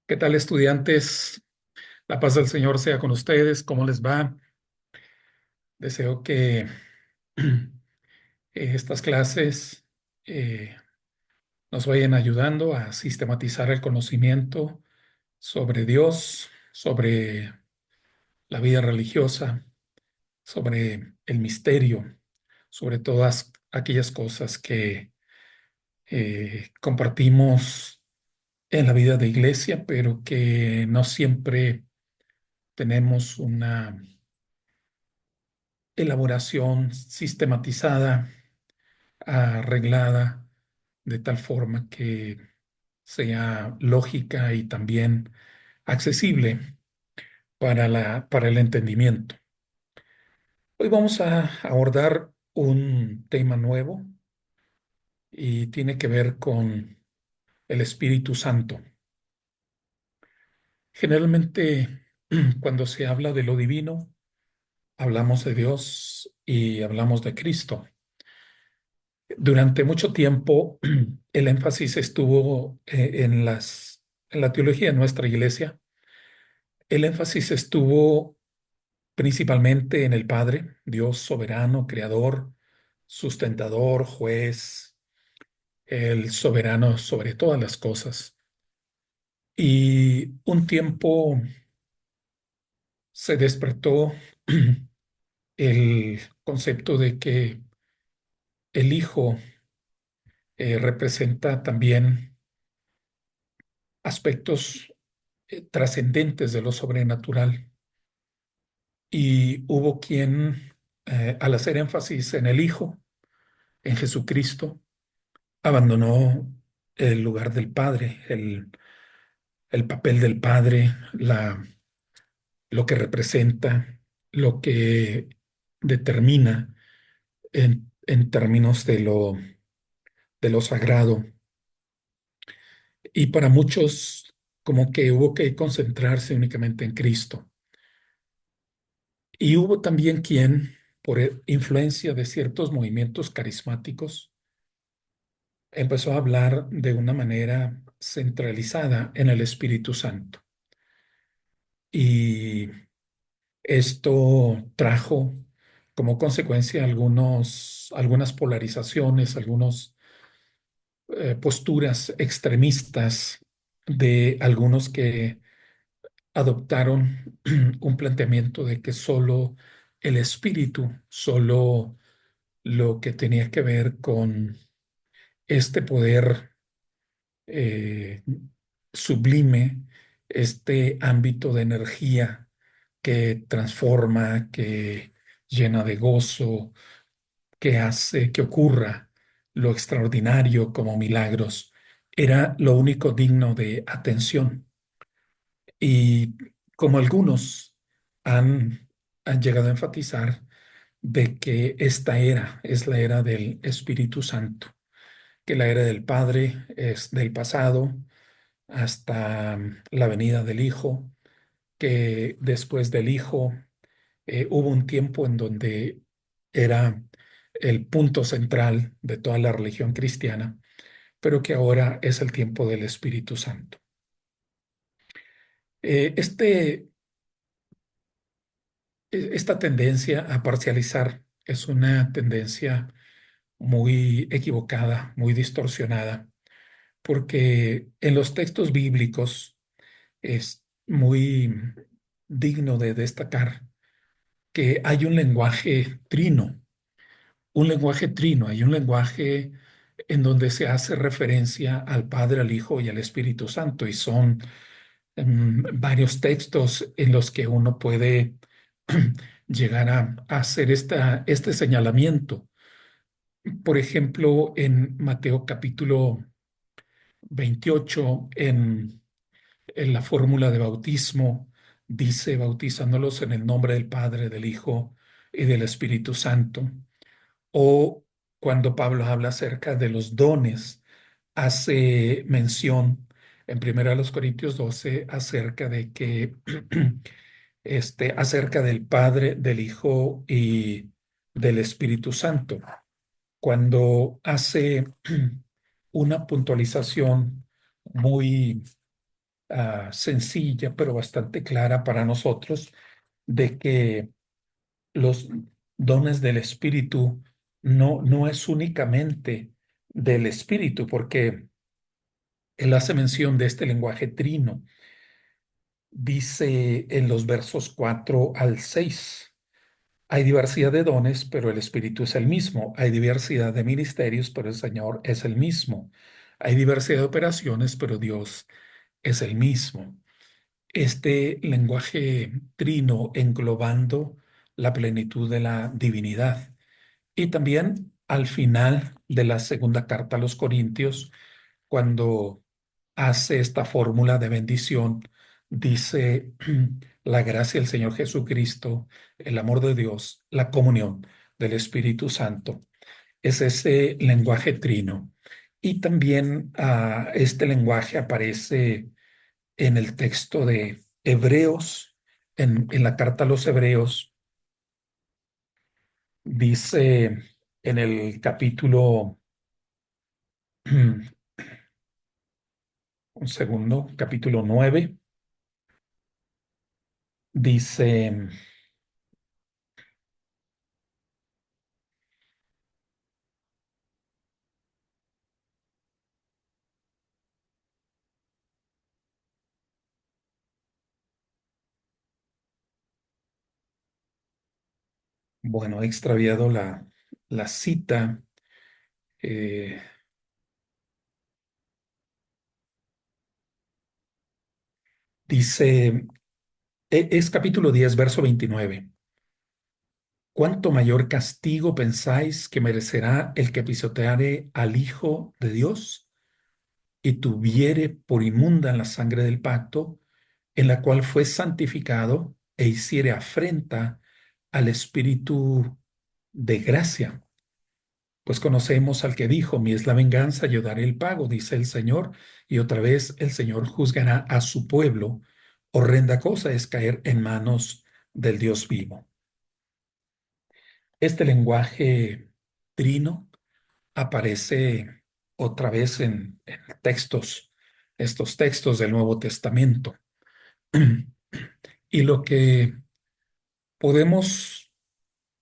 ¿Qué tal, estudiantes? La paz del Señor sea con ustedes. ¿Cómo les va? Deseo que estas clases nos vayan ayudando a sistematizar el conocimiento sobre Dios, sobre la vida religiosa, sobre el misterio, sobre todas aquellas cosas que compartimos en la vida de iglesia, pero que no siempre tenemos una elaboración sistematizada, arreglada, de tal forma que sea lógica y también accesible para el entendimiento. Hoy vamos a abordar un tema nuevo y tiene que ver con el Espíritu Santo. Generalmente, cuando se habla de lo divino, hablamos de Dios y hablamos de Cristo. Durante mucho tiempo, el énfasis estuvo en la teología de nuestra iglesia. El énfasis estuvo principalmente en el Padre, Dios soberano, creador, sustentador, juez, el soberano sobre todas las cosas. Y un tiempo se despertó el concepto de que el Hijo representa también aspectos trascendentes de lo sobrenatural. Y hubo quien, al hacer énfasis en el Hijo, en Jesucristo, abandonó el lugar del Padre, el papel del Padre, lo que representa, lo que determina en términos de lo sagrado. Y para muchos, como que hubo que concentrarse únicamente en Cristo. Y hubo también quien, por influencia de ciertos movimientos carismáticos, empezó a hablar de una manera centralizada en el Espíritu Santo. Y esto trajo como consecuencia algunas polarizaciones, algunas posturas extremistas de algunos que adoptaron un planteamiento de que solo el Espíritu, solo lo que tenía que ver con este poder eh, sublime, este ámbito de energía que transforma, que llena de gozo, que hace que ocurra lo extraordinario como milagros, era lo único digno de atención. Y como algunos han llegado a enfatizar de que esta era es la era del Espíritu Santo, que la era del Padre es del pasado hasta la venida del Hijo, que después del Hijo hubo un tiempo en donde era el punto central de toda la religión cristiana, pero que ahora es el tiempo del Espíritu Santo. Eh, este, Esta tendencia a parcializar es una tendencia muy equivocada, muy distorsionada, porque en los textos bíblicos es muy digno de destacar que hay un lenguaje trino, hay un lenguaje en donde se hace referencia al Padre, al Hijo y al Espíritu Santo, y son varios textos en los que uno puede llegar a hacer este señalamiento. Por ejemplo, en Mateo capítulo 28, en la fórmula de bautismo, dice, bautizándolos en el nombre del Padre, del Hijo y del Espíritu Santo. O cuando Pablo habla acerca de los dones, hace mención en 1 Corintios 12 acerca de que, acerca del Padre, del Hijo y del Espíritu Santo. Cuando hace una puntualización muy sencilla, pero bastante clara para nosotros, de que los dones del Espíritu no es únicamente del Espíritu, porque él hace mención de este lenguaje trino. Dice en los versos 4 al 6: hay diversidad de dones, pero el Espíritu es el mismo. Hay diversidad de ministerios, pero el Señor es el mismo. Hay diversidad de operaciones, pero Dios es el mismo. Este lenguaje trino englobando la plenitud de la divinidad. Y también al final de la segunda carta a los Corintios, cuando hace esta fórmula de bendición, dice: la gracia del Señor Jesucristo, el amor de Dios, la comunión del Espíritu Santo. Es ese lenguaje trino. Y también este lenguaje aparece en el texto de Hebreos, en la carta a los Hebreos, dice en el capítulo, un segundo, capítulo 9, dice, bueno, he extraviado la cita, eh, dice, es capítulo 10 verso 29. ¿Cuánto mayor castigo pensáis que merecerá el que pisoteare al Hijo de Dios y tuviere por inmunda la sangre del pacto, en la cual fue santificado, e hiciere afrenta al Espíritu de gracia? Pues conocemos al que dijo: mi es la venganza, yo daré el pago, dice el Señor. Y otra vez el Señor juzgará a su pueblo. Horrenda cosa es caer en manos del Dios vivo. Este lenguaje trino aparece otra vez en textos, estos textos del Nuevo Testamento. Y lo que podemos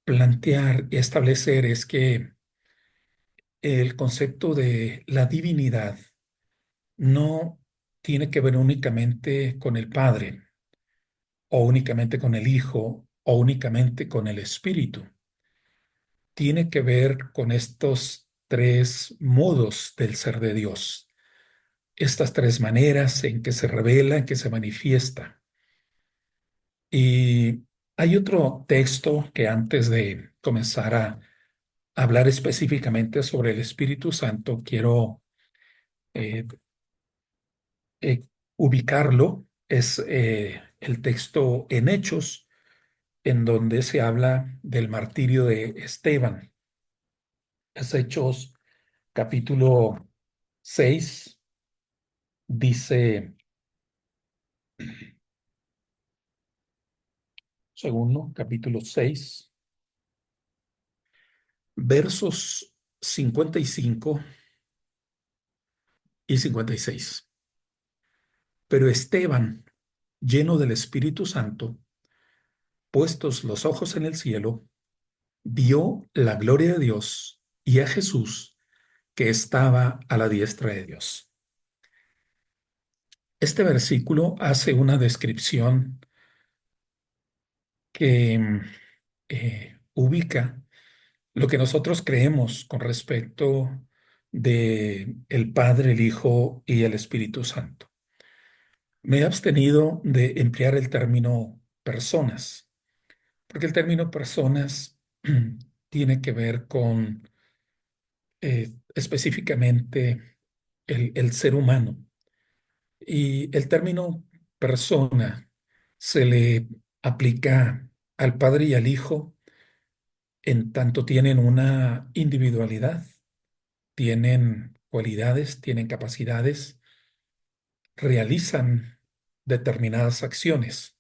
plantear y establecer es que el concepto de la divinidad no tiene que ver únicamente con el Padre, o únicamente con el Hijo, o únicamente con el Espíritu. Tiene que ver con estos tres modos del ser de Dios, estas tres maneras en que se revela, en que se manifiesta. Y hay otro texto que, antes de comenzar a hablar específicamente sobre el Espíritu Santo, quiero eh, eh, ubicarlo. Es el texto en Hechos, en donde se habla del martirio de Esteban. Es Hechos capítulo 6, dice, segundo, capítulo 6, versos 55 y 56. Pero Esteban, lleno del Espíritu Santo, puestos los ojos en el cielo, vio la gloria de Dios y a Jesús, que estaba a la diestra de Dios. Este versículo hace una descripción que ubica lo que nosotros creemos con respecto de el Padre, el Hijo y el Espíritu Santo. Me he abstenido de emplear el término personas, porque el término personas tiene que ver con específicamente el ser humano. Y el término persona se le aplica al Padre y al Hijo en tanto tienen una individualidad, tienen cualidades, tienen capacidades, realizan determinadas acciones.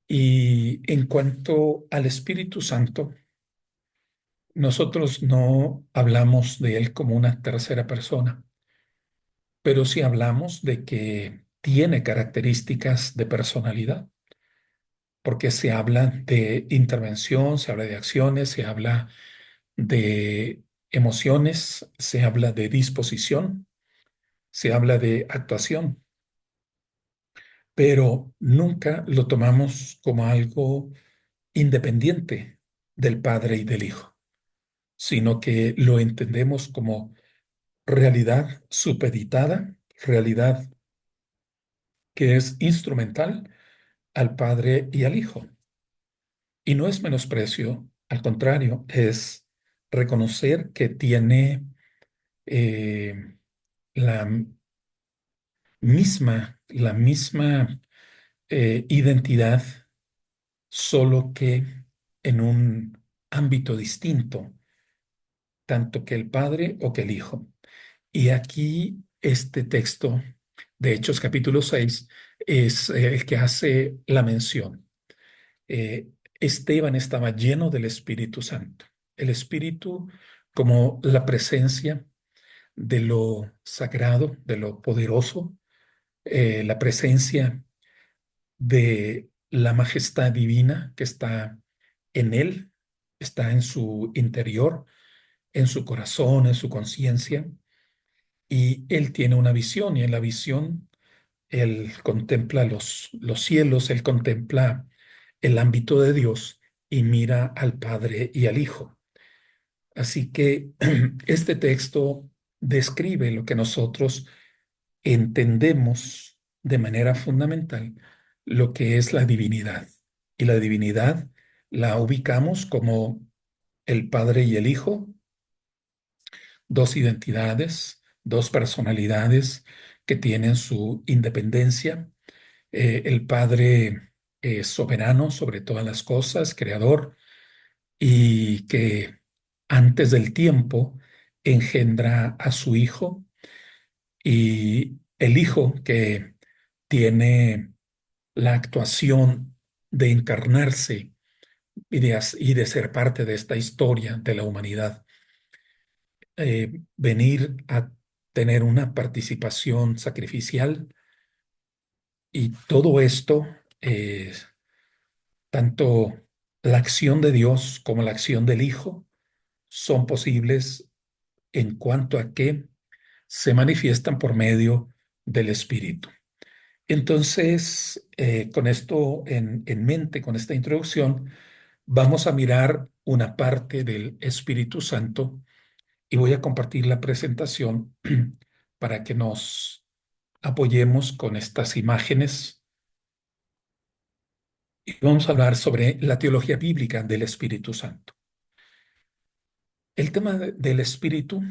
Y en cuanto al Espíritu Santo, nosotros no hablamos de él como una tercera persona, pero si hablamos de que tiene características de personalidad, porque se habla de intervención, se habla de acciones, se habla de emociones, se habla de disposición, se habla de actuación, pero nunca lo tomamos como algo independiente del Padre y del Hijo, sino que lo entendemos como realidad supeditada, realidad que es instrumental al Padre y al Hijo. Y no es menosprecio, al contrario, es reconocer que tiene eh, la la misma identidad, solo que en un ámbito distinto, tanto que el Padre o que el Hijo. Y aquí este texto de Hechos capítulo 6 es el que hace la mención. Eh, Esteban estaba lleno del Espíritu Santo. El Espíritu como la presencia de lo sagrado, de lo poderoso, la presencia de la majestad divina que está en él, está en su interior, en su corazón, en su conciencia, y él tiene una visión, y en la visión él contempla los cielos, él contempla el ámbito de Dios y mira al Padre y al Hijo. Así que este texto describe lo que nosotros entendemos de manera fundamental, lo que es la divinidad. Y la divinidad la ubicamos como el Padre y el Hijo, dos identidades, dos personalidades que tienen su independencia. El Padre es soberano sobre todas las cosas, creador, y que antes del tiempo engendra a su Hijo, y el Hijo que tiene la actuación de encarnarse y de ser parte de esta historia de la humanidad, venir a tener una participación sacrificial, y todo esto, tanto la acción de Dios como la acción del Hijo, son posibles en cuanto a que se manifiestan por medio del Espíritu. Entonces, con esto en mente, con esta introducción, vamos a mirar una parte del Espíritu Santo, y voy a compartir la presentación para que nos apoyemos con estas imágenes, y vamos a hablar sobre la teología bíblica del Espíritu Santo. El tema del Espíritu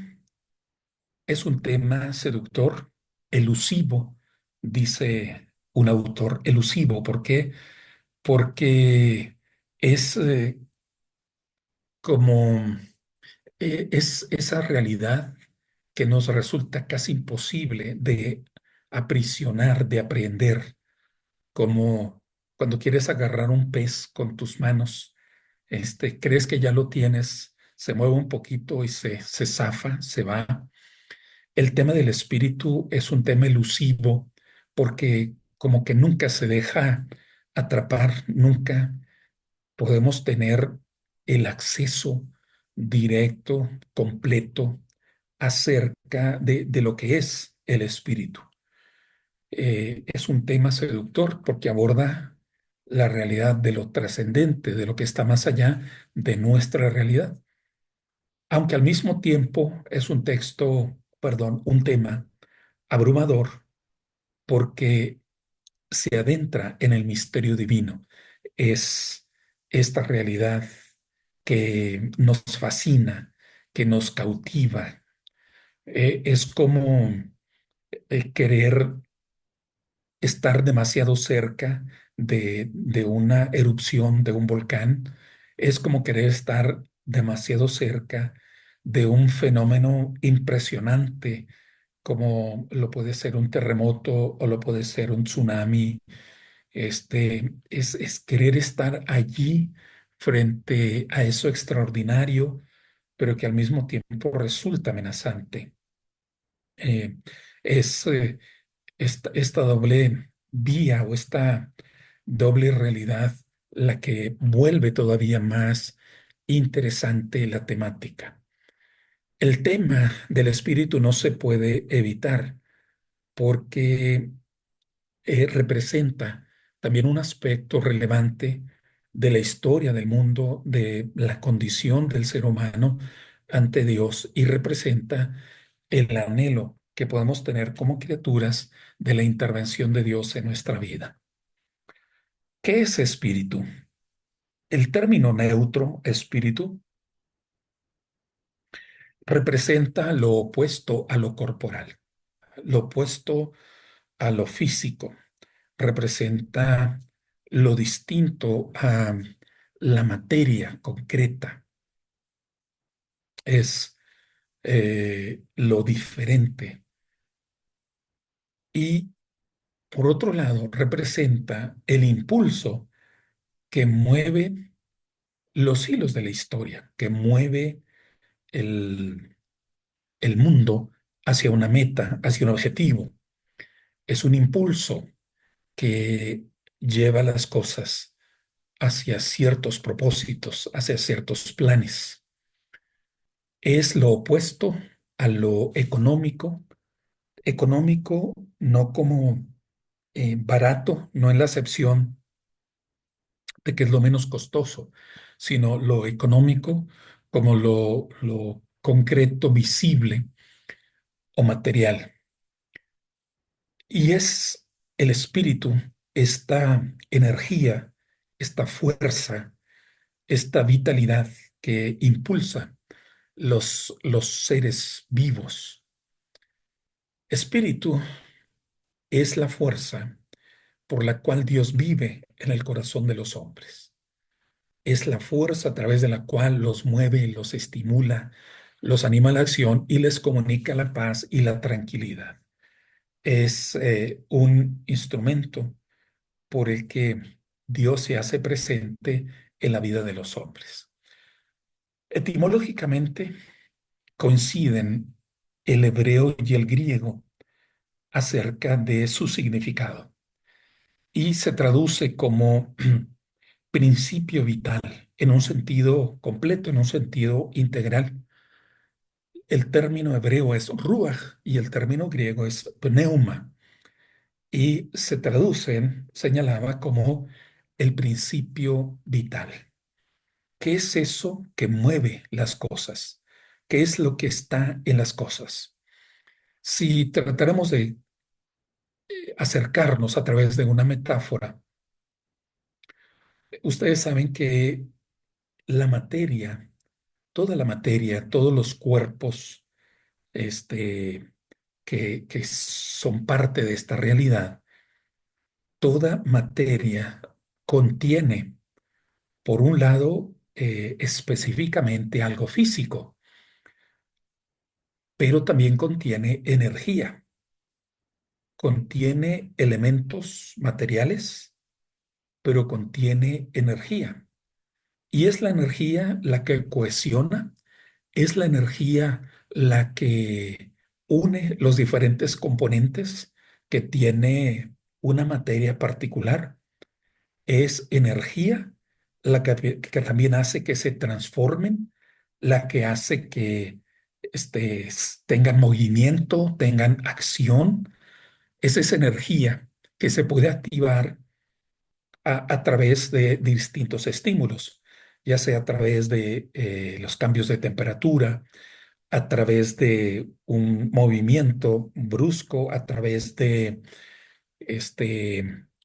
es un tema seductor, elusivo, dice un autor, elusivo. ¿Por qué? Porque es como es esa realidad que nos resulta casi imposible de aprisionar, de aprender, como cuando quieres agarrar un pez con tus manos, crees que ya lo tienes, se mueve un poquito y se zafa, se va. El tema del espíritu es un tema elusivo, porque como que nunca se deja atrapar, nunca podemos tener el acceso directo, completo, acerca de lo que es el espíritu. Es un tema seductor porque aborda la realidad de lo trascendente, de lo que está más allá de nuestra realidad. Aunque al mismo tiempo es un texto, perdón, un tema abrumador, porque se adentra en el misterio divino. Es esta realidad que nos fascina, que nos cautiva. Es como querer estar demasiado cerca de una erupción de un volcán. Es como querer estar demasiado cerca de un fenómeno impresionante, como lo puede ser un terremoto o lo puede ser un tsunami. Es querer estar allí frente a eso extraordinario, pero que al mismo tiempo resulta amenazante. Eh, Es esta doble vía o esta doble realidad la que vuelve todavía más interesante la temática. El tema del espíritu no se puede evitar porque representa también un aspecto relevante de la historia del mundo, de la condición del ser humano ante Dios y representa el anhelo que podemos tener como criaturas de la intervención de Dios en nuestra vida. ¿Qué es espíritu? El término neutro, espíritu, representa lo opuesto a lo corporal, lo opuesto a lo físico, representa lo distinto a la materia concreta, es lo diferente. Y por otro lado, representa el impulso que mueve los hilos de la historia, que mueve el, el mundo hacia una meta, hacia un objetivo. Es un impulso que lleva las cosas hacia ciertos propósitos, hacia ciertos planes. Es lo opuesto a lo económico. Económico no como barato, no en la acepción de que es lo menos costoso, sino lo económico como lo concreto, visible o material. Y es el espíritu, esta energía, esta fuerza, esta vitalidad que impulsa los seres vivos. Espíritu es la fuerza por la cual Dios vive en el corazón de los hombres. Es la fuerza a través de la cual los mueve, los estimula, los anima a la acción y les comunica la paz y la tranquilidad. Es un instrumento por el que Dios se hace presente en la vida de los hombres. Etimológicamente coinciden el hebreo y el griego acerca de su significado y se traduce como principio vital en un sentido completo, en un sentido integral. El término hebreo es ruach y el término griego es pneuma y se traducen, señalaba, como el principio vital. ¿Qué es eso que mueve las cosas? ¿Qué es lo que está en las cosas? Si tratáramos de acercarnos a través de una metáfora, ustedes saben que la materia, toda la materia, todos los cuerpos, este, que son parte de esta realidad, toda materia contiene, por un lado, específicamente algo físico, pero también contiene energía, contiene elementos materiales, pero contiene energía. Y es la energía la que cohesiona, es la energía la que une los diferentes componentes que tiene una materia particular. Es energía la que también hace que se transformen, la que hace que tengan movimiento, tengan acción. Es esa energía que se puede activar a través de distintos estímulos, ya sea a través de los cambios de temperatura, a través de un movimiento brusco, a través de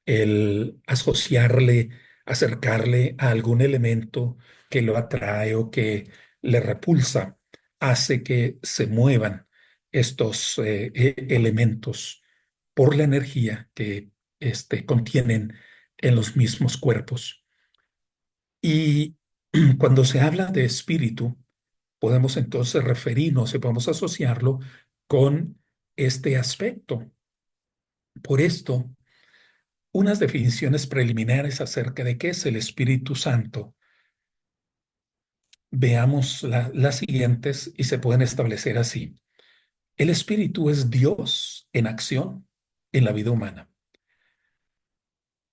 el asociarle, acercarle a algún elemento que lo atrae o que le repulsa, hace que se muevan estos elementos por la energía que contienen en los mismos cuerpos. Y cuando se habla de espíritu, podemos entonces referirnos y podemos asociarlo con este aspecto. Por esto, unas definiciones preliminares acerca de qué es el Espíritu Santo, veamos las siguientes y se pueden establecer así. El Espíritu es Dios Dios en acción en la vida humana.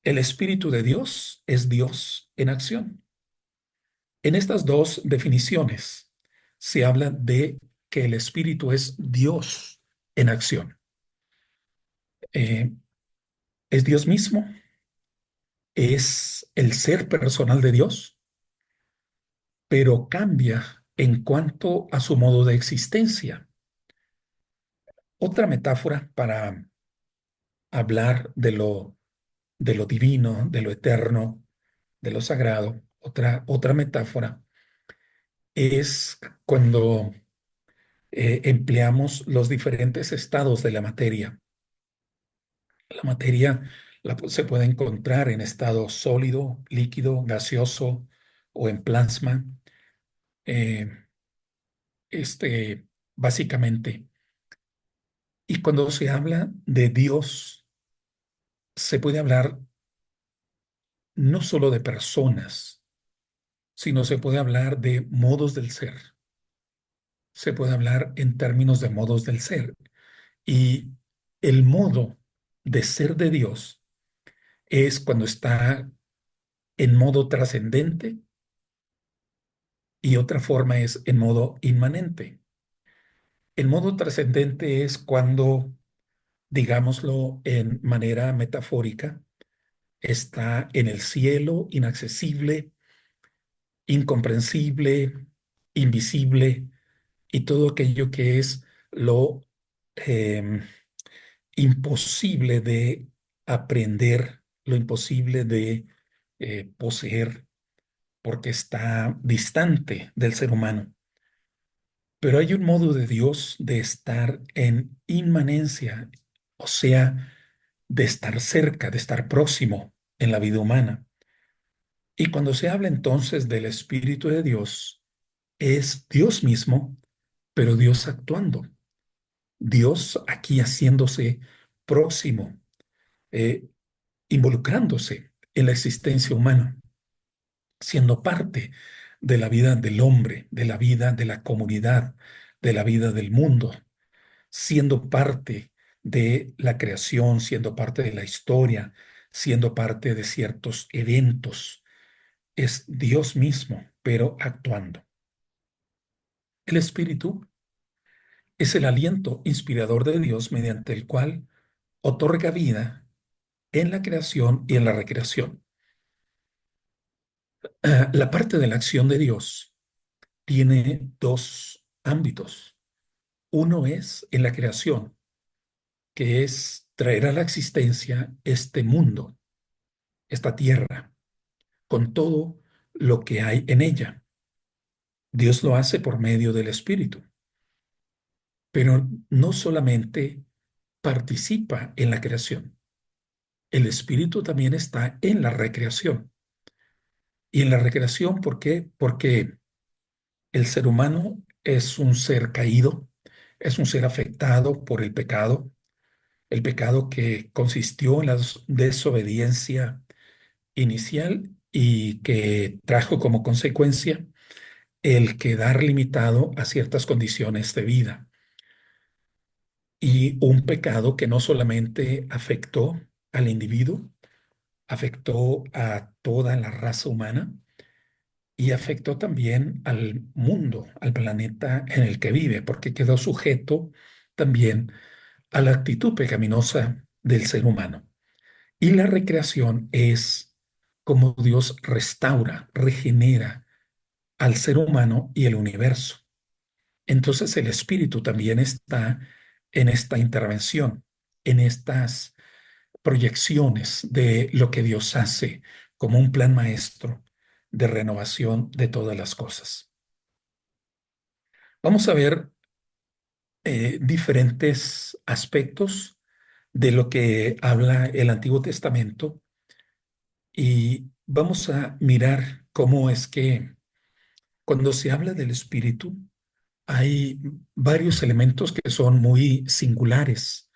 El Espíritu de Dios es Dios en acción. En estas dos definiciones se habla de que el Espíritu es Dios en acción. Eh, es Dios mismo, es el ser personal de Dios, pero cambia en cuanto a su modo de existencia. Otra metáfora para hablar de lo divino, de lo eterno, de lo sagrado, otra metáfora es cuando empleamos los diferentes estados de la materia. La materia se puede encontrar en estado sólido, líquido, gaseoso o en plasma. eh, Básicamente. Y cuando se habla de Dios, se puede hablar no solo de personas, sino se puede hablar de modos del ser. Se puede hablar en términos de modos del ser. Y el modo de ser de Dios es cuando está en modo trascendente y otra forma es en modo inmanente. El modo trascendente es cuando, digámoslo en manera metafórica, está en el cielo, inaccesible, incomprensible, invisible y todo aquello que es lo em, imposible de aprender, lo imposible de poseer, porque está distante del ser humano. Pero hay un modo de Dios de estar en inmanencia, o sea, de estar cerca, de estar próximo en la vida humana. Y cuando se habla entonces del Espíritu de Dios, es Dios mismo, pero Dios actuando. Dios aquí haciéndose próximo, eh, involucrándose en la existencia humana, siendo parte de la vida del hombre, de la vida de la comunidad, de la vida del mundo, siendo parte de la creación, siendo parte de la historia, siendo parte de ciertos eventos. Es Dios mismo, pero actuando. El Espíritu es el aliento inspirador de Dios mediante el cual otorga vida en la creación y en la recreación. La parte de la acción de Dios tiene dos ámbitos. Uno es en la creación, que es traer a la existencia este mundo, esta tierra, con todo lo que hay en ella. Dios lo hace por medio del Espíritu, pero no solamente participa en la creación, el Espíritu también está en la recreación. Y en la recreación, ¿por qué? Porque el ser humano es un ser caído, es un ser afectado por el pecado que consistió en la desobediencia inicial y que trajo como consecuencia el quedar limitado a ciertas condiciones de vida. Y un pecado que no solamente afectó al individuo, afectó a toda la raza humana y afectó también al mundo, al planeta en el que vive, porque quedó sujeto también a la actitud pecaminosa del ser humano. Y la recreación es como Dios restaura, regenera al ser humano y el universo. Entonces el espíritu también está en esta intervención, en estas proyecciones de lo que Dios hace como un plan maestro de renovación de todas las cosas. Vamos a ver diferentes aspectos de lo que habla el Antiguo Testamento y vamos a mirar cómo es que cuando se habla del Espíritu hay varios elementos que son muy singulares.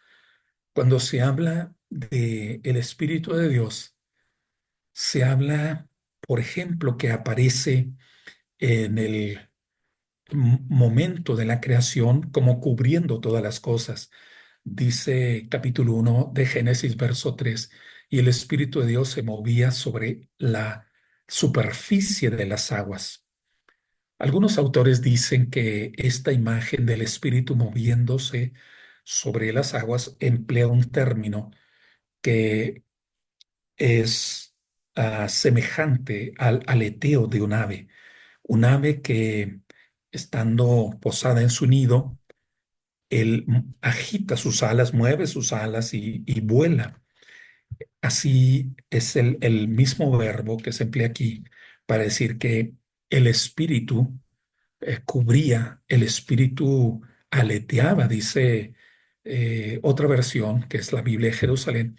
Cuando se habla de el Espíritu de Dios, se habla, por ejemplo, que aparece en el momento de la creación como cubriendo todas las cosas. dice capítulo 1 de Génesis, verso 3, y el Espíritu de Dios se movía sobre la superficie de las aguas. Algunos autores dicen que esta imagen del Espíritu moviéndose sobre las aguas emplea un término que es semejante al aleteo de un ave que estando posada en su nido, él agita sus alas, mueve sus alas y vuela. Así es el mismo verbo que se emplea aquí para decir que el espíritu cubría, el espíritu aleteaba, dice otra versión, que es la Biblia de Jerusalén,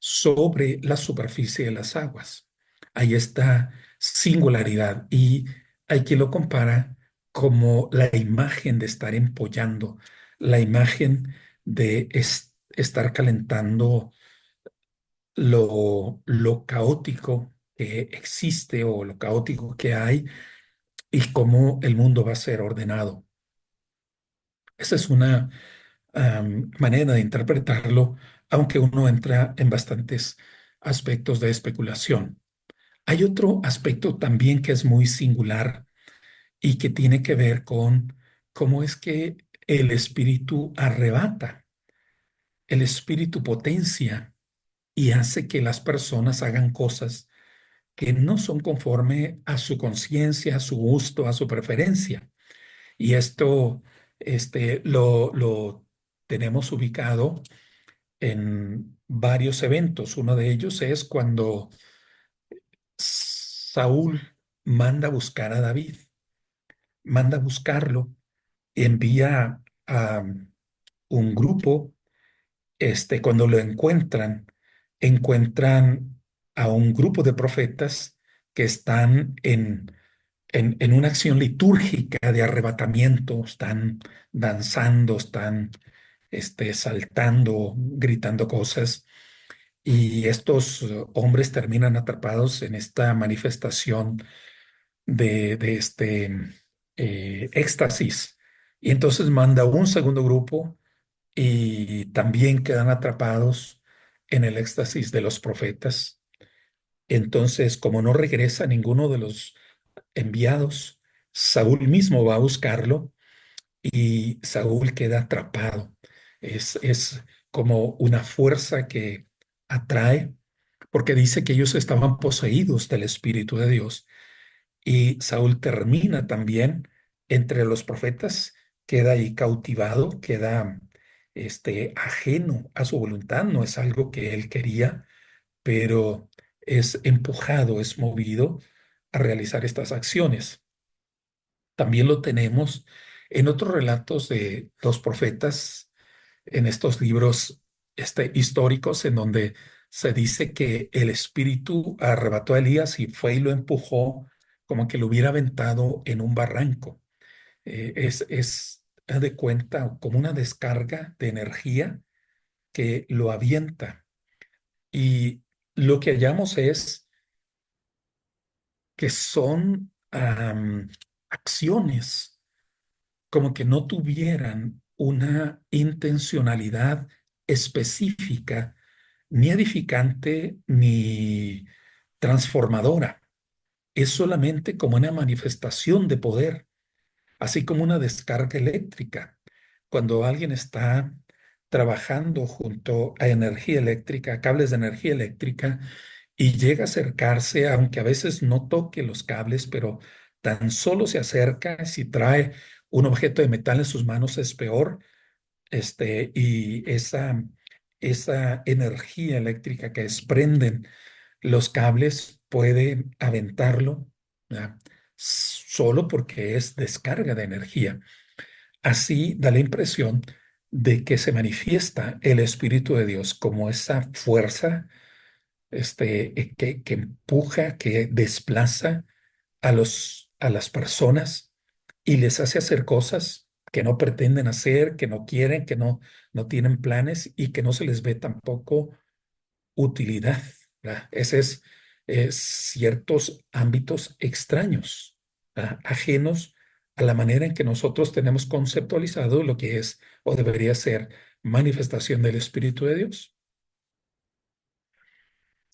sobre la superficie de las aguas. Hay esta singularidad y hay quien lo compara como la imagen de estar empollando, la imagen de estar calentando lo caótico que existe o lo caótico que hay y cómo el mundo va a ser ordenado. Esa es una manera de interpretarlo, aunque uno entra en bastantes aspectos de especulación. Hay otro aspecto también que es muy singular y que tiene que ver con cómo es que el espíritu arrebata, el espíritu potencia y hace que las personas hagan cosas que no son conforme a su conciencia, a su gusto, a su preferencia. Y esto lo tenemos ubicado en varios eventos. Uno de ellos es cuando Saúl manda a buscar a David, manda a buscarlo, envía a un grupo, cuando lo encuentran, encuentran a un grupo de profetas que están en una acción litúrgica de arrebatamiento, están danzando, están saltando, gritando cosas. Y estos hombres terminan atrapados en esta manifestación de éxtasis. Y entonces manda un segundo grupo y también quedan atrapados en el éxtasis de los profetas. Entonces, como no regresa ninguno de los enviados, Saúl mismo va a buscarlo y Saúl queda atrapado. Es como una fuerza que atrae, porque dice que ellos estaban poseídos del Espíritu de Dios. Y Saúl termina también entre los profetas, queda ahí cautivado, queda ajeno a su voluntad, no es algo que él quería, pero es empujado, es movido a realizar estas acciones. También lo tenemos en otros relatos de los profetas, en estos libros históricos, en donde se dice que el espíritu arrebató a Elías y fue y lo empujó como que lo hubiera aventado en un barranco. Haz de cuenta, como una descarga de energía que lo avienta. Y lo que hallamos es que son acciones como que no tuvieran una intencionalidad específica, ni edificante, ni transformadora. Es solamente como una manifestación de poder, así como una descarga eléctrica. Cuando alguien está trabajando junto a energía eléctrica, cables de energía eléctrica, y llega a acercarse, aunque a veces no toque los cables, pero tan solo se acerca, si trae un objeto de metal en sus manos es peor, y esa energía eléctrica que desprenden los cables puede aventarlo, ¿verdad? Solo porque es descarga de energía. Así da la impresión de que se manifiesta el Espíritu de Dios como esa fuerza que empuja, que desplaza a las personas y les hace hacer cosas que no pretenden hacer, que no quieren, que no tienen planes y que no se les ve tampoco utilidad, ¿verdad? Ese es ciertos ámbitos extraños, ¿verdad? Ajenos a la manera en que nosotros tenemos conceptualizado lo que es o debería ser manifestación del Espíritu de Dios.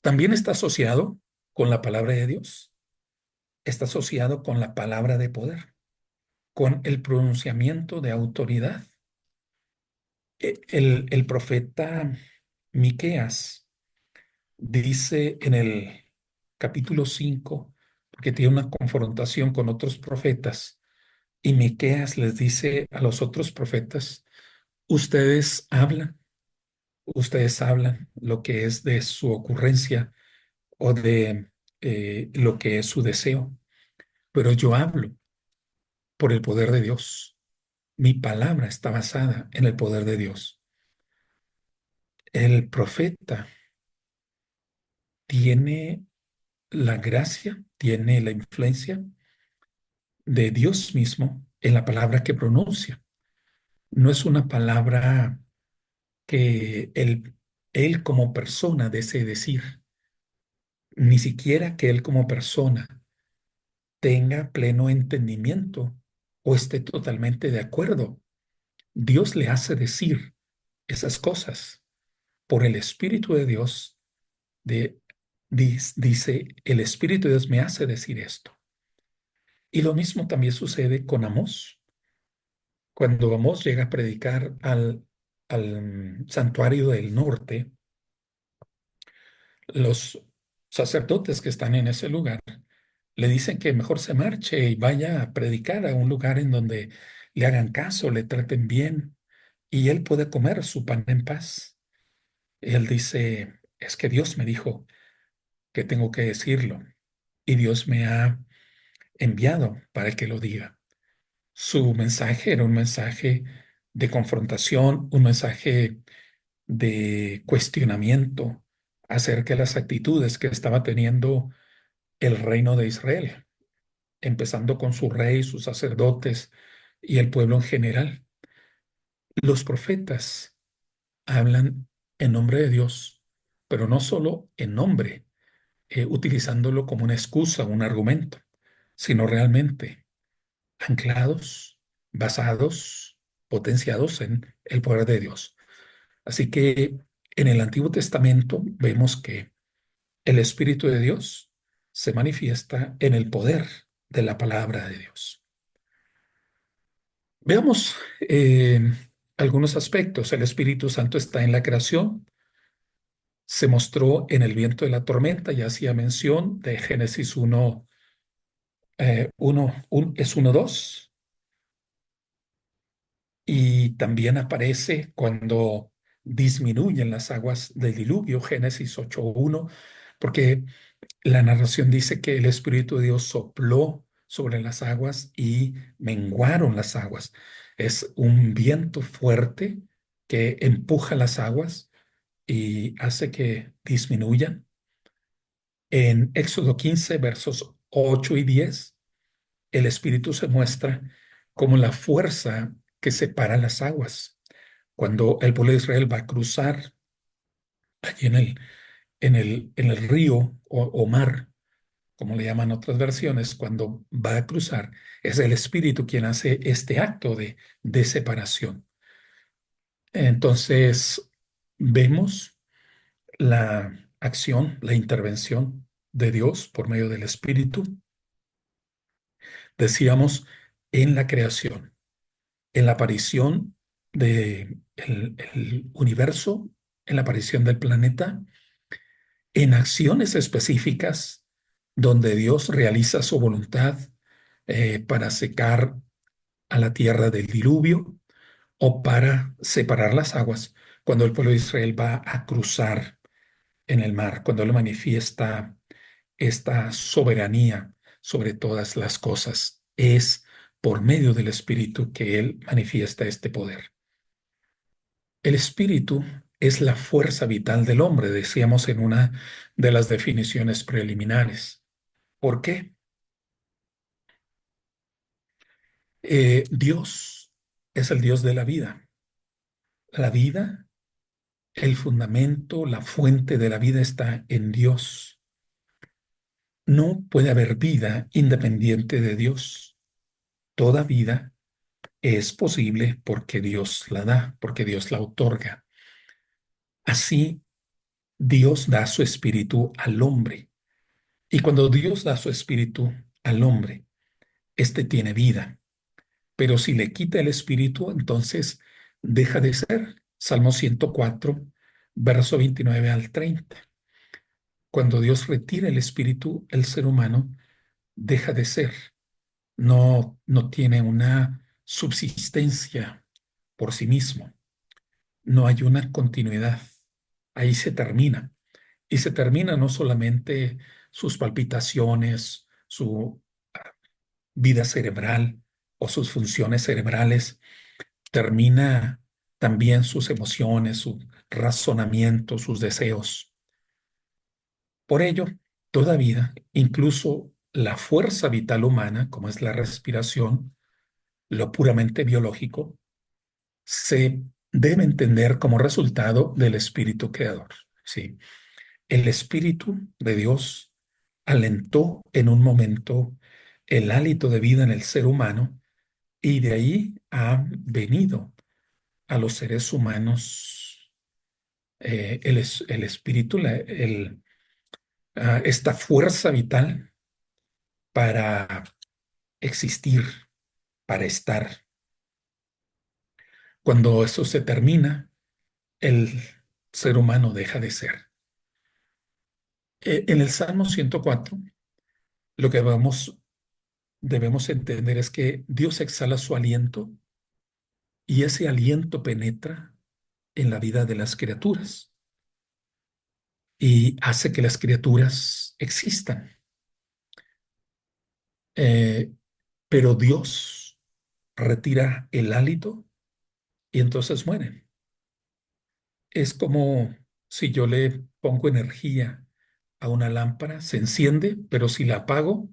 También está asociado con la palabra de Dios, está asociado con la palabra de poder, con el pronunciamiento de autoridad. El profeta Miqueas dice en el capítulo 5, porque tiene una confrontación con otros profetas, y Miqueas les dice a los otros profetas, ustedes hablan lo que es de su ocurrencia o de lo que es su deseo, pero yo hablo por el poder de Dios. Mi palabra está basada en el poder de Dios. El profeta tiene la gracia, tiene la influencia de Dios mismo en la palabra que pronuncia. No es una palabra que él como persona desee decir, ni siquiera que él como persona tenga pleno entendimiento o esté totalmente de acuerdo. Dios le hace decir esas cosas por el Espíritu de Dios. De, dice, el Espíritu de Dios me hace decir esto. Y lo mismo también sucede con Amós. Cuando Amós llega a predicar al santuario del norte, los sacerdotes que están en ese lugar le dicen que mejor se marche y vaya a predicar a un lugar en donde le hagan caso, le traten bien y él puede comer su pan en paz. Él dice, es que Dios me dijo que tengo que decirlo y Dios me ha enviado para que lo diga. Su mensaje era un mensaje de confrontación, un mensaje de cuestionamiento acerca de las actitudes que estaba teniendo el reino de Israel, empezando con su rey, sus sacerdotes y el pueblo en general. Los profetas hablan en nombre de Dios, pero no solo en nombre, utilizándolo como una excusa, un argumento, sino realmente anclados, basados, potenciados en el poder de Dios. Así que en el Antiguo Testamento vemos que el Espíritu de Dios se manifiesta en el poder de la palabra de Dios. Veamos algunos aspectos. El Espíritu Santo está en la creación, se mostró en el viento de la tormenta, ya hacía mención de Génesis 1, 1:2, y también aparece cuando disminuyen las aguas del diluvio, Génesis 8:1, porque la narración dice que el Espíritu de Dios sopló sobre las aguas y menguaron las aguas. Es un viento fuerte que empuja las aguas y hace que disminuyan. En Éxodo 15, versos 8 y 10, el Espíritu se muestra como la fuerza que separa las aguas. Cuando el pueblo de Israel va a cruzar allí en el río o mar, como le llaman otras versiones, cuando va a cruzar, es el Espíritu quien hace este acto de separación. Entonces, vemos la acción, la intervención de Dios por medio del Espíritu, decíamos, en la creación, en la aparición del el universo, en la aparición del planeta, en acciones específicas donde Dios realiza su voluntad para secar a la tierra del diluvio o para separar las aguas cuando el pueblo de Israel va a cruzar en el mar, cuando Él manifiesta esta soberanía sobre todas las cosas. Es por medio del Espíritu que Él manifiesta este poder. El Espíritu es la fuerza vital del hombre, decíamos en una de las definiciones preliminares. ¿Por qué? Dios es el Dios de la vida. La vida, el fundamento, la fuente de la vida está en Dios. No puede haber vida independiente de Dios. Toda vida es posible porque Dios la da, porque Dios la otorga. Así, Dios da su espíritu al hombre. Y cuando Dios da su espíritu al hombre, éste tiene vida. Pero si le quita el espíritu, entonces deja de ser. Salmo 104, verso 29 al 30. Cuando Dios retira el espíritu, el ser humano deja de ser. No tiene una subsistencia por sí mismo. No hay una continuidad. Ahí se termina. Y se termina no solamente sus palpitaciones, su vida cerebral o sus funciones cerebrales, termina también sus emociones, su razonamiento, sus deseos. Por ello, toda vida, incluso la fuerza vital humana, como es la respiración, lo puramente biológico, se debe entender como resultado del espíritu creador. ¿Sí? El espíritu de Dios alentó en un momento el hálito de vida en el ser humano y de ahí ha venido a los seres humanos el espíritu, esta fuerza vital para existir, para estar. Cuando eso se termina, el ser humano deja de ser. En el Salmo 104, lo que debemos entender es que Dios exhala su aliento y ese aliento penetra en la vida de las criaturas y hace que las criaturas existan. Eh, pero Dios retira el hálito y entonces mueren. Es como si yo le pongo energía a una lámpara, se enciende, pero si la apago,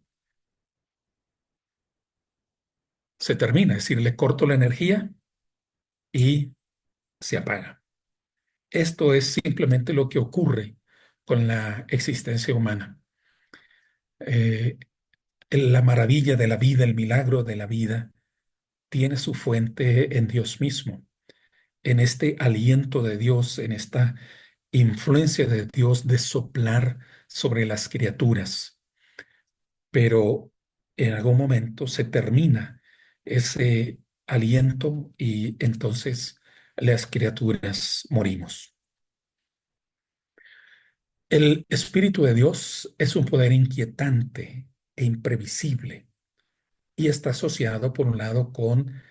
se termina, es decir, le corto la energía y se apaga. Esto es simplemente lo que ocurre con la existencia humana. Eh, la maravilla de la vida, el milagro de la vida, tiene su fuente en Dios mismo, en este aliento de Dios, en esta influencia de Dios de soplar sobre las criaturas. Pero en algún momento se termina ese aliento y entonces las criaturas morimos. El Espíritu de Dios es un poder inquietante e imprevisible y está asociado, por un lado, con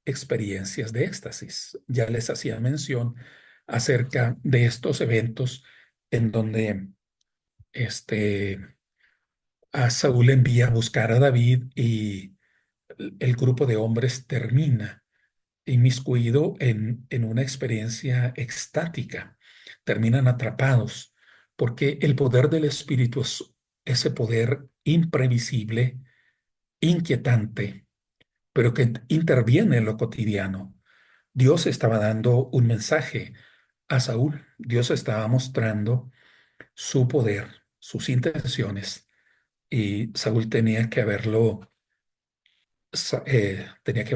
experiencias de éxtasis. Ya les hacía mención acerca de estos eventos en donde este, a Saúl envía a buscar a David y el grupo de hombres termina inmiscuido en una experiencia extática. Terminan atrapados porque el poder del Espíritu es ese poder imprevisible, inquietante, pero que interviene en lo cotidiano. Dios estaba dando un mensaje a Saúl. Dios estaba mostrando su poder, sus intenciones, y Saúl tenía que haber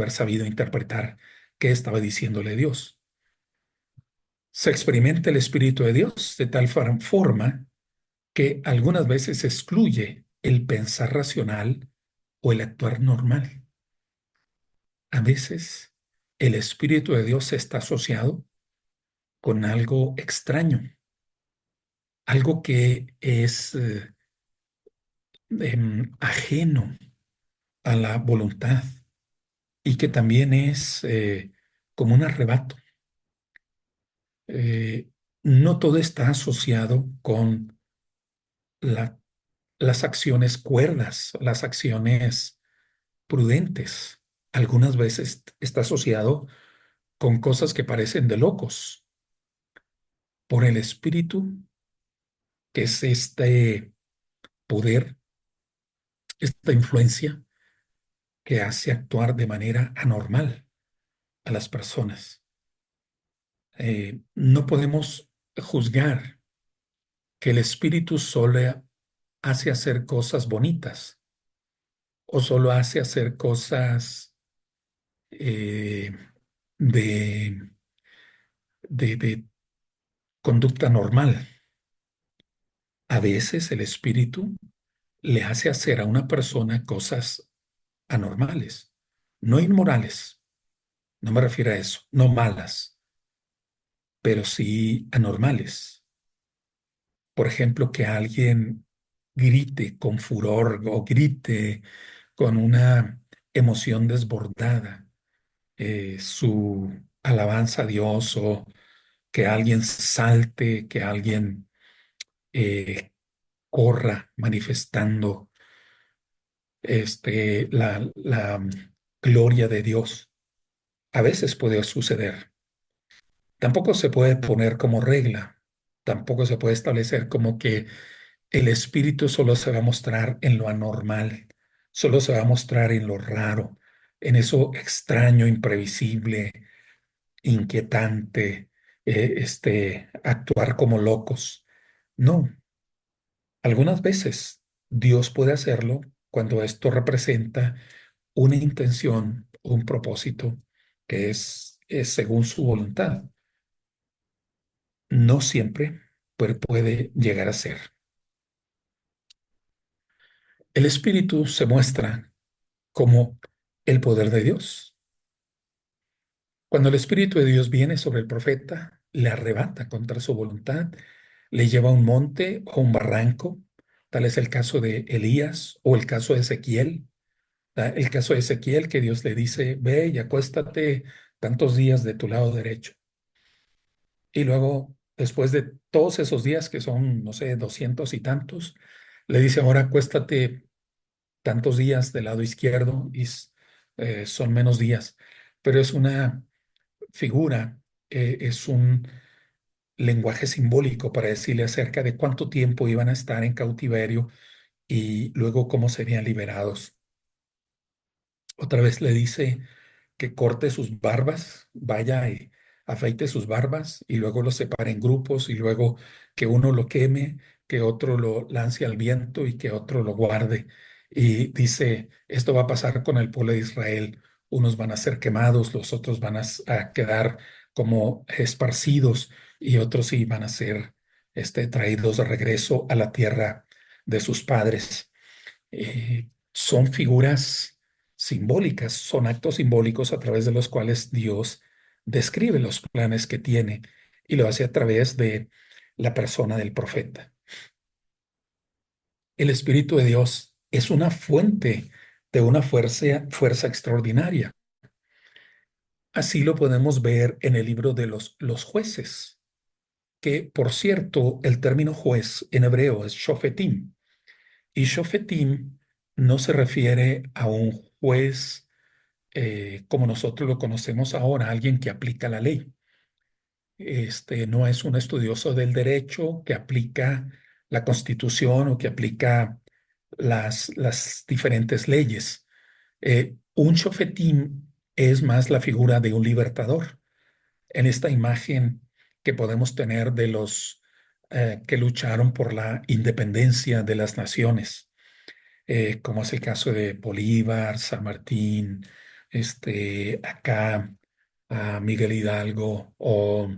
sabido interpretar qué estaba diciéndole Dios. Se experimenta el Espíritu de Dios de tal forma que algunas veces excluye el pensar racional o el actuar normal. A veces el Espíritu de Dios está asociado con algo extraño, algo que es ajeno a la voluntad y que también es como un arrebato. Eh, no todo está asociado con la- las acciones cuerdas, las acciones prudentes. Algunas veces está asociado con cosas que parecen de locos por el espíritu, que es este poder, esta influencia que hace actuar de manera anormal a las personas. No podemos juzgar que el espíritu solo hace hacer cosas bonitas o solo hace hacer cosas eh, de, de conducta normal. A veces el espíritu le hace hacer a una persona cosas anormales, no inmorales, no me refiero a eso, no malas, pero sí anormales. Por ejemplo, que alguien grite con furor o grite con una emoción desbordada, su alabanza a Dios, o que alguien salte, que alguien eh, corra manifestando la gloria de Dios. A veces puede suceder. Tampoco se puede poner como regla, tampoco se puede establecer como que el espíritu solo se va a mostrar en lo anormal, solo se va a mostrar en lo raro, en eso extraño, imprevisible, inquietante, actuar como locos. No, algunas veces Dios puede hacerlo cuando esto representa una intención, un propósito que es según su voluntad. No siempre, pero puede llegar a ser. El espíritu se muestra como el poder de Dios. Cuando el espíritu de Dios viene sobre el profeta, le arrebata contra su voluntad, le lleva a un monte o un barranco. Tal es el caso de Elías o el caso de Ezequiel. El caso de Ezequiel, que Dios le dice, ve y acuéstate tantos días de tu lado derecho. Y luego, después de todos esos días, que son, no sé, 200 y tantos, le dice, ahora acuéstate tantos días del lado izquierdo y son menos días. Pero es una figura, es un lenguaje simbólico para decirle acerca de cuánto tiempo iban a estar en cautiverio y luego cómo serían liberados. Otra vez le dice que corte sus barbas, vaya y afeite sus barbas y luego los separe en grupos y luego que uno lo queme, que otro lo lance al viento y que otro lo guarde. Y dice, esto va a pasar con el pueblo de Israel. Unos van a ser quemados, los otros van a quedar como esparcidos y otros sí van a ser traídos de regreso a la tierra de sus padres. Son figuras simbólicas, son actos simbólicos a través de los cuales Dios describe los planes que tiene y lo hace a través de la persona del profeta. El Espíritu de Dios es una fuente de una fuerza extraordinaria. Así lo podemos ver en el libro de los jueces, que por cierto, el término juez en hebreo es shofetim, y shofetim no se refiere a un juez como nosotros lo conocemos ahora, alguien que aplica la ley. No es un estudioso del derecho que aplica la Constitución o que aplica las diferentes leyes. Un shofetim es más la figura de un libertador. En esta imagen que podemos tener de los que lucharon por la independencia de las naciones, como es el caso de Bolívar, San Martín, acá a Miguel Hidalgo o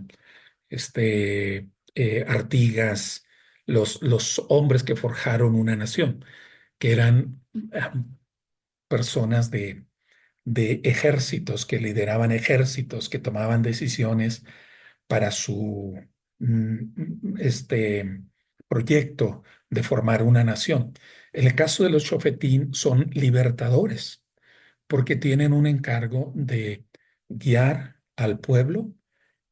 Artigas, los hombres que forjaron una nación, que eran personas de ejércitos, que lideraban ejércitos, que tomaban decisiones para su proyecto de formar una nación. En el caso de los Shofetín son libertadores porque tienen un encargo de guiar al pueblo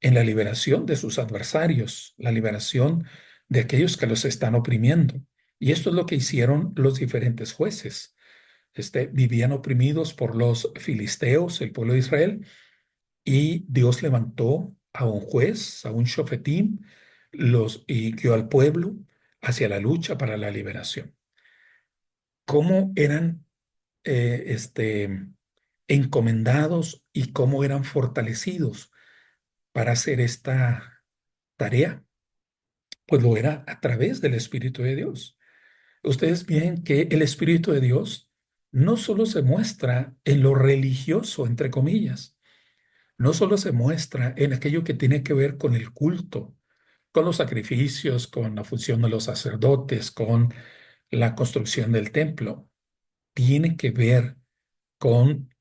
en la liberación de sus adversarios, la liberación de aquellos que los están oprimiendo. Y esto es lo que hicieron los diferentes jueces. Vivían oprimidos por los filisteos, el pueblo de Israel, y Dios levantó a un juez, a un shofetim, y guió al pueblo hacia la lucha para la liberación. ¿Cómo eran encomendados y cómo eran fortalecidos para hacer esta tarea? Pues lo era a través del Espíritu de Dios. Ustedes ven que el Espíritu de Dios no solo se muestra en lo religioso, entre comillas, no solo se muestra en aquello que tiene que ver con el culto, con los sacrificios, con la función de los sacerdotes, con la construcción del templo, tiene que ver con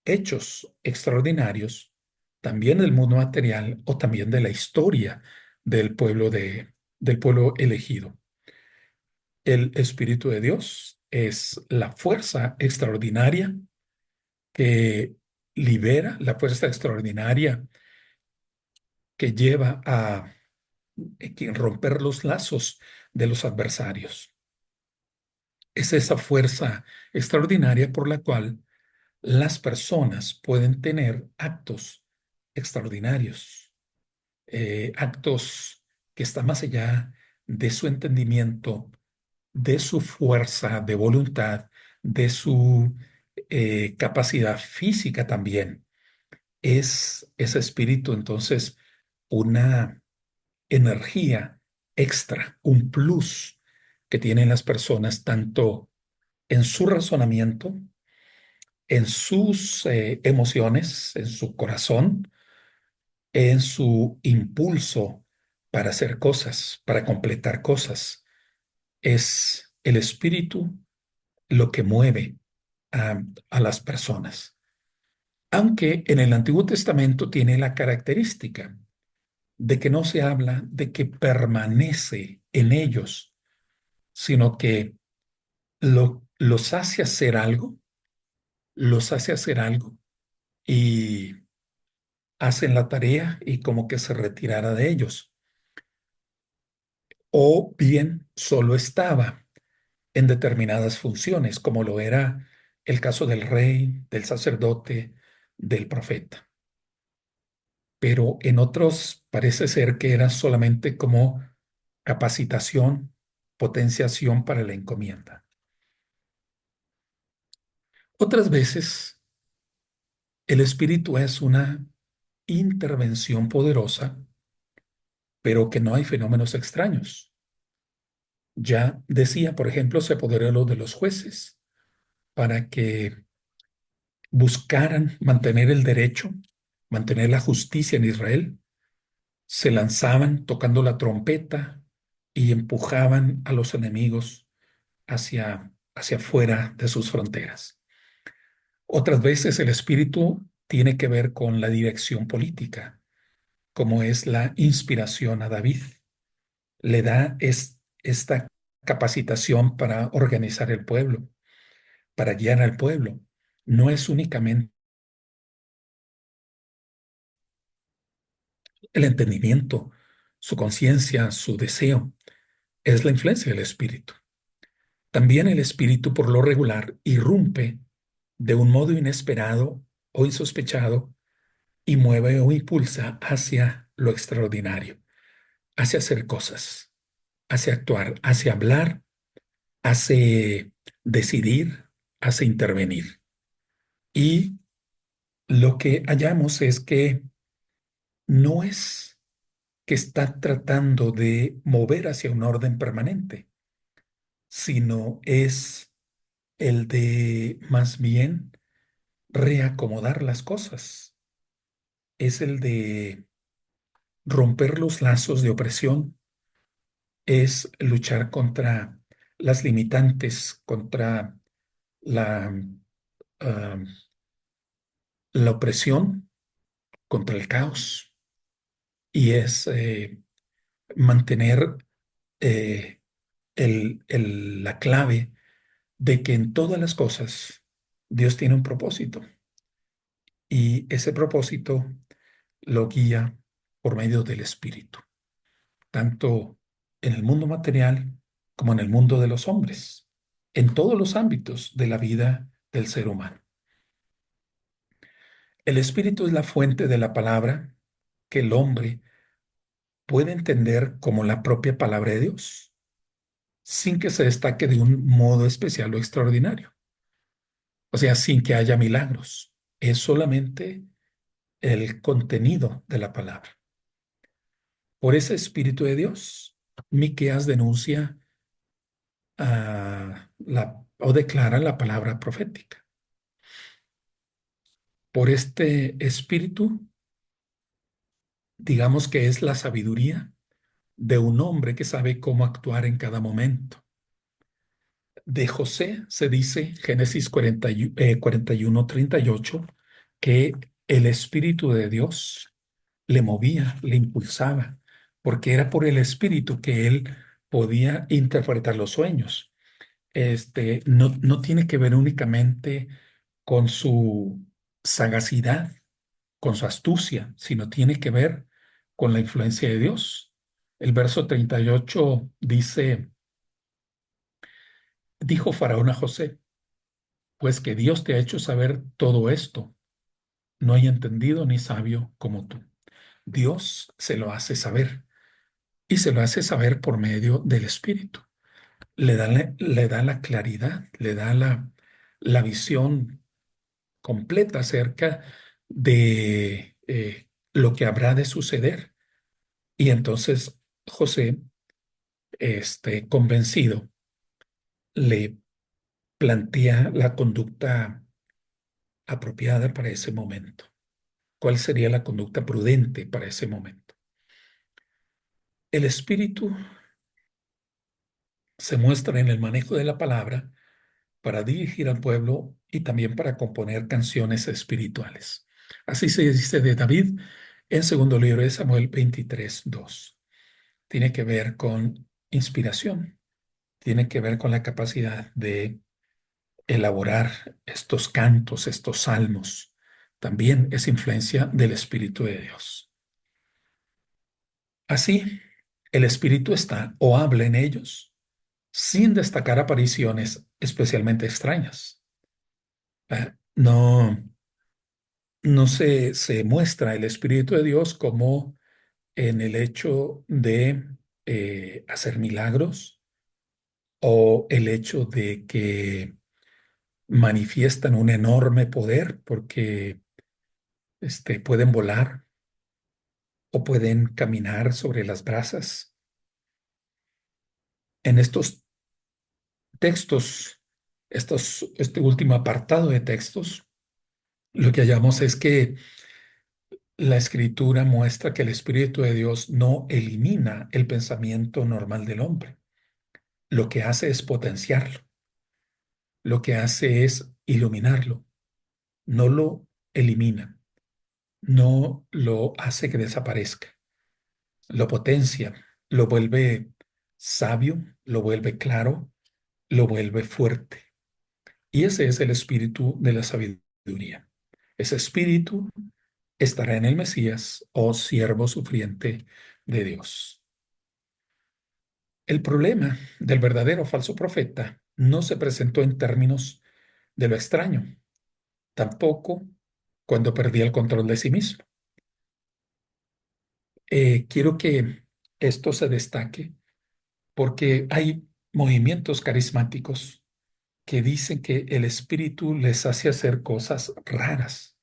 hechos extraordinarios, también del mundo material o también de la historia del del pueblo elegido. El Espíritu de Dios es la fuerza extraordinaria que libera, la fuerza extraordinaria que lleva a romper los lazos de los adversarios. Es esa fuerza extraordinaria por la cual las personas pueden tener actos extraordinarios, actos que están más allá de su entendimiento, de su fuerza de voluntad, de su capacidad física también. Es ese espíritu entonces una energía extra, un plus que tienen las personas tanto en su razonamiento, en sus emociones, en su corazón, en su impulso para hacer cosas, para completar cosas. Es el espíritu lo que mueve a las personas. Aunque en el Antiguo Testamento tiene la característica de que no se habla de que permanece en ellos, sino que los hace hacer algo, los hace hacer algo y hacen la tarea y como que se retirara de ellos. O bien solo estaba en determinadas funciones, como lo era el caso del rey, del sacerdote, del profeta. Pero en otros parece ser que era solamente como capacitación, potenciación para la encomienda. Otras veces, el espíritu es una intervención poderosa, pero que no hay fenómenos extraños. Ya decía, por ejemplo, se apoderó lo de los jueces para que buscaran mantener el derecho, mantener la justicia en Israel. Se lanzaban tocando la trompeta y empujaban a los enemigos hacia afuera de sus fronteras. Otras veces el espíritu tiene que ver con la dirección política, como es la inspiración a David. Le da esta capacitación para organizar el pueblo, para guiar al pueblo. No es únicamente el entendimiento, su conciencia, su deseo, es la influencia del espíritu. También el espíritu por lo regular irrumpe de un modo inesperado o insospechado y mueve o impulsa hacia lo extraordinario, hacia hacer cosas, hacia actuar, hacia hablar, hace decidir, hace intervenir. Y lo que hallamos es que no es que está tratando de mover hacia un orden permanente, sino es el de más bien reacomodar las cosas, es el de romper los lazos de opresión, es luchar contra las limitantes, contra la, ah, la opresión, contra el caos, y es mantener eh, la clave de que en todas las cosas Dios tiene un propósito y ese propósito lo guía por medio del Espíritu, tanto en el mundo material como en el mundo de los hombres, en todos los ámbitos de la vida del ser humano. El Espíritu es la fuente de la palabra que el hombre puede entender como la propia palabra de Dios, sin que se destaque de un modo especial o extraordinario, o sea, sin que haya milagros. Es solamente el contenido de la palabra. Por ese Espíritu de Dios, Miqueas denuncia o declara la palabra profética. Por este espíritu, digamos que es la sabiduría de un hombre que sabe cómo actuar en cada momento. De José se dice, Génesis 41:38, que el Espíritu de Dios le movía, le impulsaba, porque era por el Espíritu que él podía interpretar los sueños. No tiene que ver únicamente con su sagacidad, con su astucia, sino tiene que ver con la influencia de Dios. El verso 38 dice, dijo Faraón a José, pues que Dios te ha hecho saber todo esto. No hay entendido ni sabio como tú. Dios se lo hace saber y se lo hace saber por medio del Espíritu. Le da la claridad, le da la visión completa acerca de lo que habrá de suceder. Y entonces José, convencido, le plantea la conducta apropiada para ese momento. ¿Cuál sería la conducta prudente para ese momento? El espíritu se muestra en el manejo de la palabra para dirigir al pueblo y también para componer canciones espirituales. Así se dice de David en segundo libro de Samuel 23:2. Tiene que ver con inspiración, tiene que ver con la capacidad de elaborar estos cantos, estos salmos. También es influencia del Espíritu de Dios. Así, el Espíritu está o habla en ellos sin destacar apariciones especialmente extrañas. No, no se muestra el Espíritu de Dios como en el hecho de hacer milagros o el hecho de que manifiestan un enorme poder porque pueden volar o pueden caminar sobre las brasas. En estos textos, este último apartado de textos, lo que hallamos es que la escritura muestra que el Espíritu de Dios no elimina el pensamiento normal del hombre. Lo que hace es potenciarlo. Lo que hace es iluminarlo. No lo elimina. No lo hace que desaparezca. Lo potencia. Lo vuelve sabio. Lo vuelve claro. Lo vuelve fuerte. Y ese es el espíritu de la sabiduría. Ese espíritu estará en el Mesías o siervo sufriente de Dios. El problema del verdadero falso profeta no se presentó en términos de lo extraño, tampoco cuando perdía el control de sí mismo. Quiero que esto se destaque porque hay movimientos carismáticos que dicen que el espíritu les hace hacer cosas raras,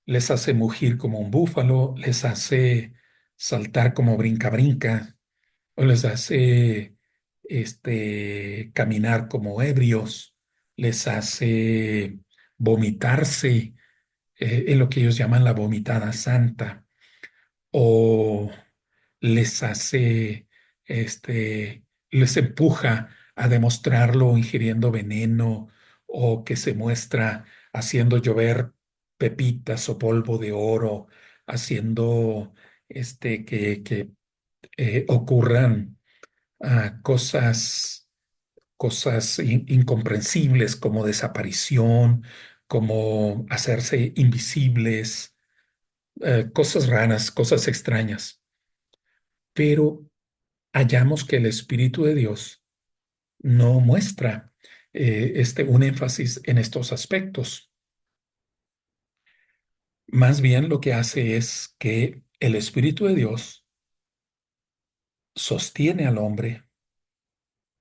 les hace mugir como un búfalo, les hace saltar como brinca-brinca, o les hace caminar como ebrios, les hace vomitarse en lo que ellos llaman la vomitada santa, o les hace, les empuja a demostrarlo ingiriendo veneno, o que se muestra haciendo llover pepitas o polvo de oro, haciendo que ocurran cosas incomprensibles como desaparición, como hacerse invisibles, cosas raras, cosas extrañas. Pero hallamos que el Espíritu de Dios no muestra un énfasis en estos aspectos. Más bien lo que hace es que el Espíritu de Dios sostiene al hombre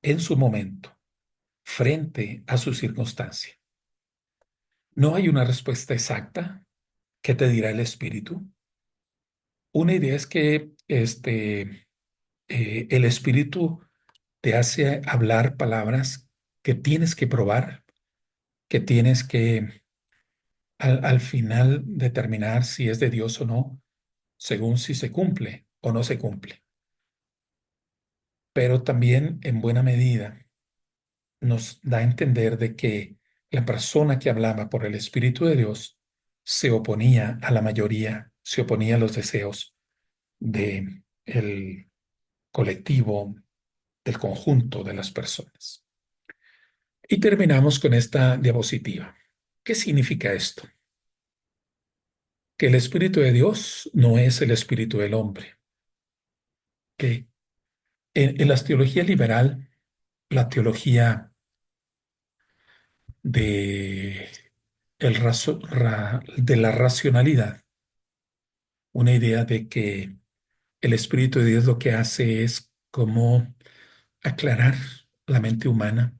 en su momento, frente a su circunstancia. No hay una respuesta exacta. ¿Qué te dirá el Espíritu? Una idea es que el Espíritu te hace hablar palabras que tienes que probar, que tienes que al final determinar si es de Dios o no, según si se cumple o no se cumple. Pero también en buena medida nos da a entender de que la persona que hablaba por el Espíritu de Dios se oponía a la mayoría, se oponía a los deseos de el colectivo, del conjunto de las personas. Y terminamos con esta diapositiva. ¿Qué significa esto? Que el Espíritu de Dios no es el Espíritu del hombre, que en la teología liberal, la teología de, de la racionalidad, una idea de que el Espíritu de Dios lo que hace es como aclarar la mente humana,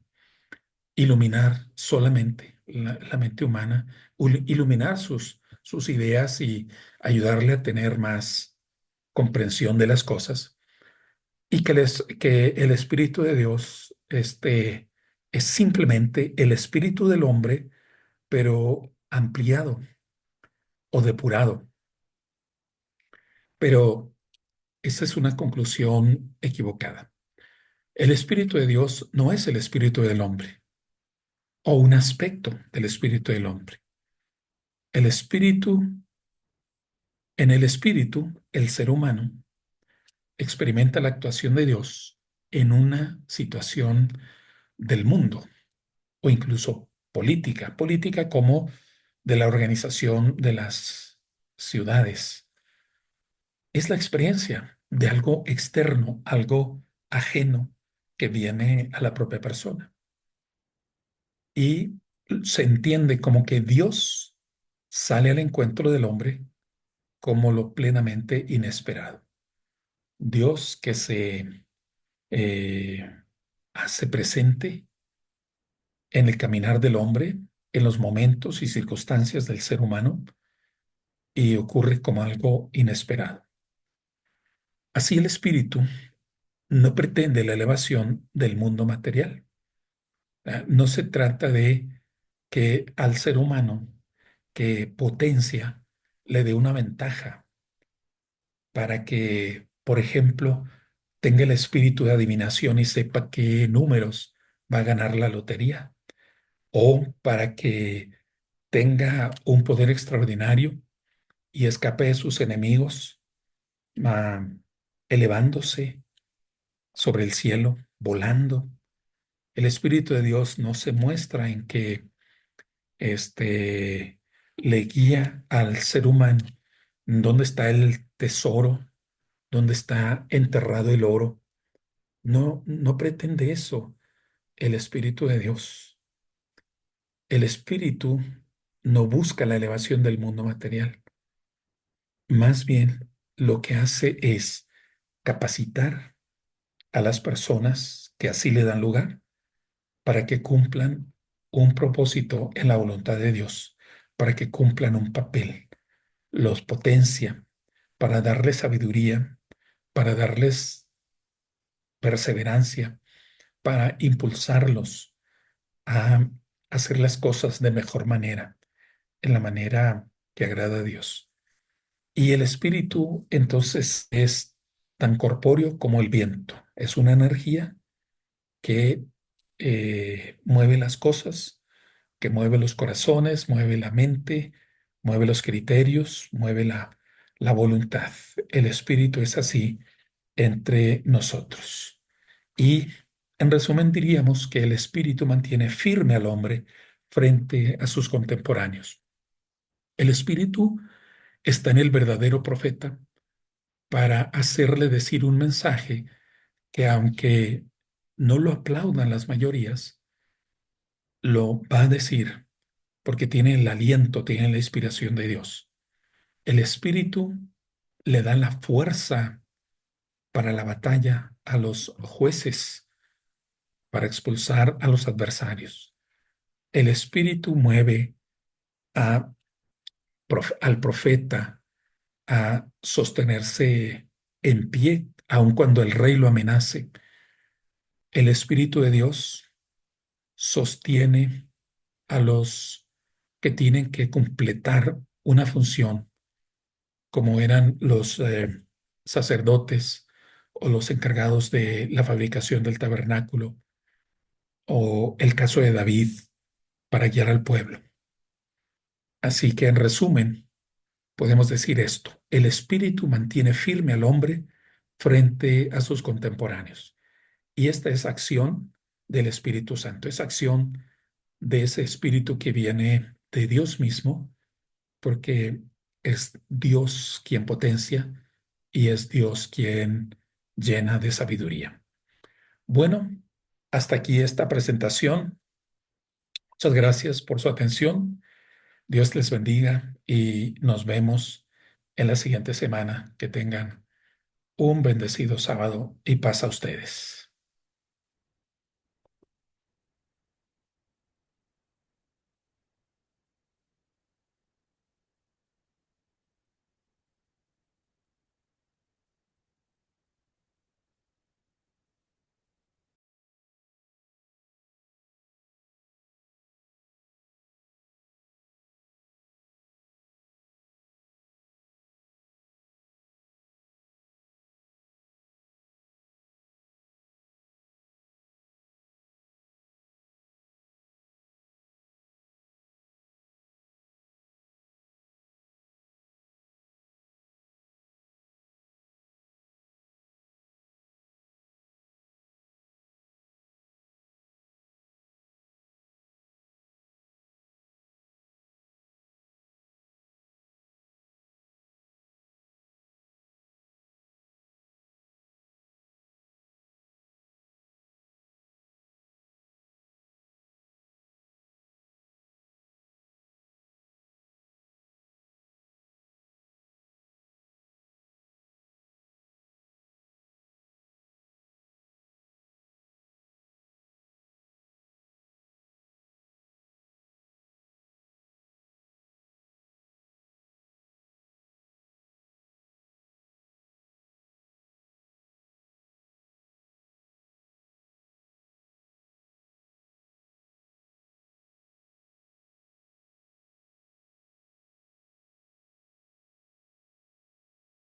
iluminar solamente la mente humana, iluminar sus ideas y ayudarle a tener más comprensión de las cosas. Y que el Espíritu de Dios es simplemente el espíritu del hombre, pero ampliado o depurado. Pero esa es una conclusión equivocada. El Espíritu de Dios no es el espíritu del hombre o un aspecto del espíritu del hombre. El espíritu, en el espíritu, el ser humano experimenta la actuación de Dios en una situación del mundo o incluso política, política como de la organización de las ciudades. Es la experiencia de algo externo, algo ajeno que viene a la propia persona. Y se entiende como que Dios sale al encuentro del hombre como lo plenamente inesperado. Dios que se eh, hace presente en el caminar del hombre, en los momentos y circunstancias del ser humano, y ocurre como algo inesperado. Así el espíritu no pretende la elevación del mundo material. No se trata de que al ser humano que potencia le dé una ventaja para que, por ejemplo, tenga el espíritu de adivinación y sepa qué números va a ganar la lotería, o para que tenga un poder extraordinario y escape de sus enemigos, ah, elevándose sobre el cielo, volando. El Espíritu de Dios no se muestra en que este, le guía al ser humano dónde está el tesoro, dónde está enterrado el oro. No, no pretende eso el Espíritu de Dios. El Espíritu no busca la elevación del mundo material. Más bien, lo que hace es capacitar a las personas que así le dan lugar para que cumplan un propósito en la voluntad de Dios, para que cumplan un papel. Los potencia para darles sabiduría, para darles perseverancia, para impulsarlos a hacer las cosas de mejor manera, en la manera que agrada a Dios. Y el espíritu entonces es tan corpóreo como el viento. Es una energía que mueve las cosas, que mueve los corazones, mueve la mente, mueve los criterios, mueve la voluntad. El espíritu es así entre nosotros. Y en resumen diríamos que el espíritu mantiene firme al hombre frente a sus contemporáneos. El espíritu está en el verdadero profeta para hacerle decir un mensaje que aunque no lo aplaudan las mayorías, lo va a decir porque tiene el aliento, tiene la inspiración de Dios. El Espíritu le da la fuerza para la batalla a los jueces, para expulsar a los adversarios. El Espíritu mueve a, al profeta a sostenerse en pie, aun cuando el rey lo amenace, El Espíritu de Dios sostiene a los que tienen que completar una función, como eran los sacerdotes o los encargados de la fabricación del tabernáculo, o el caso de David para guiar al pueblo. Así que en resumen, podemos decir esto: el Espíritu mantiene firme al hombre frente a sus contemporáneos. Y esta es acción del Espíritu Santo, es acción de ese Espíritu que viene de Dios mismo, porque es Dios quien potencia y es Dios quien llena de sabiduría. Bueno, hasta aquí esta presentación. Muchas gracias por su atención. Dios les bendiga y nos vemos en la siguiente semana. Que tengan un bendecido sábado y paz a ustedes.